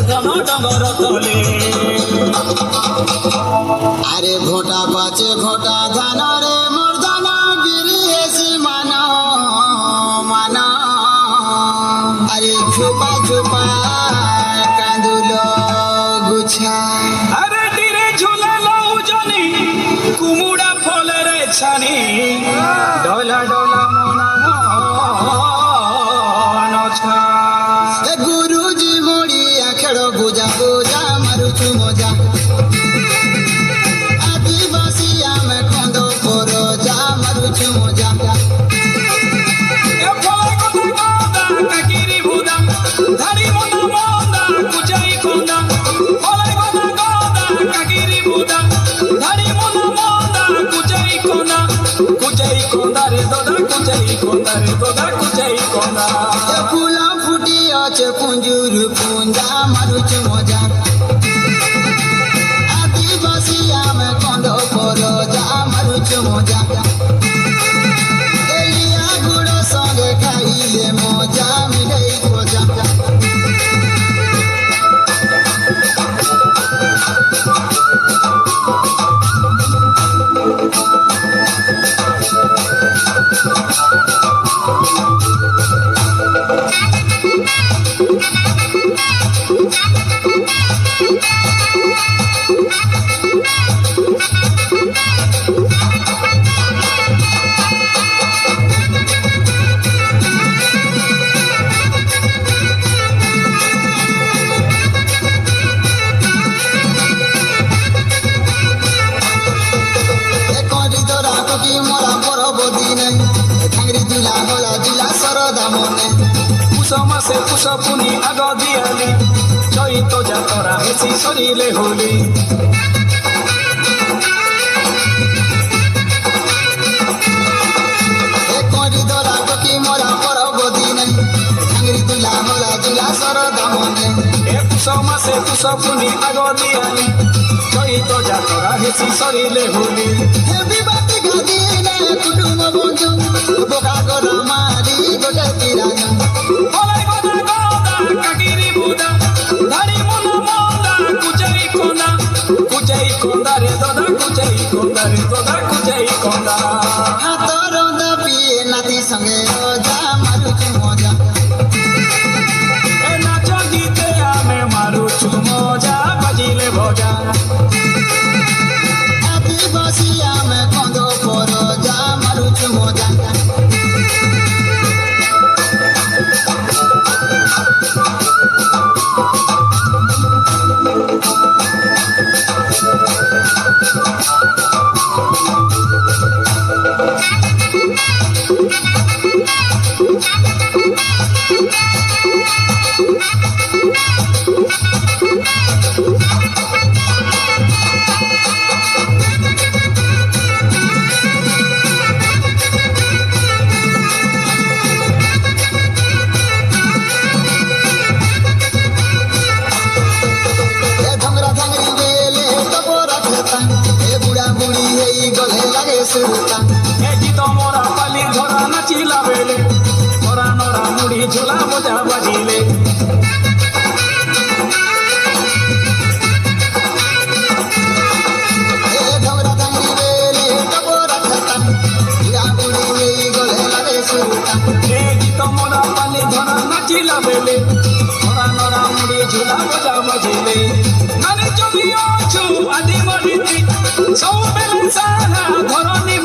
ধন ডঙ্গর তলে আরে ভোটা পাচে ভোটা ধান রে মোর ধান বিরিয়েছি মান মান আরে ঝোপা ঝোপা কাঁদুল গুছা আরে তীরে ঝুলালো জনি কুমুড়া ফলের ছানি ডলা ডলা মনা নছা গুরুজি মরিয়া খেল বুঝা বুঝা মারুছু মজা আদিবাসী আমি কন্দ পর যা মারুছু মজা ধারি মনা মন্দা কুচাই কোন্দা ফলে গদা গদা কাকিরি বুদা ধারি মনা মন্দা কুচাই কোন্দা রে দদা কুচাই কোন্দা রে দদা কুচাই কোন্দা ফুলা ফুটি আছে পুঞ্জুর পুঞ্জা মারুছু মজা আদিবাসী আমি কন্দ পর যা মারুছু মজা এলিয়া গুড় সঙ্গে খাইলে মজা মিলেই খোঁজা পুষ মাসে পুষ পুনি আগ দিয়ালি চৈত যাতরা হেসি সরিলে হোলি পুষ মাসে পুষ পুনি আগ দিয়ালি চৈত যাতরা হেসি সরিলে হোলি কুটুম বন্ধু বোকা করা মারি গোটে তিরানা ফলে গদা গদা কাকিরি বুদা ধারি মনা মন্দা কুচাই কোন্দা রে দদা কুচাই কোন্দা রে দদা কুচাই কোন্দা হাত রন্ধা পিয়ে নাতি সঙ্গে রোজা মারুছু মজা এ নাচ গীতে আমি মারুছু মজা বাজিলে ভজা আদিবাসী আমি কন্দ পর যা মারুছু মজা গীত মোরা পালি ধরা নাচিলা বেলে ধরা নরা মুড়ি ঝোলা মজা বাজিলে গীত মোরা পালি ধরা নাচিলা বেলে ধরা নরা মুড়ি ঝোলা মজা বাজিলে মানে চলি অছু আদি মরিতি সৌ বেলে সারা ধরনি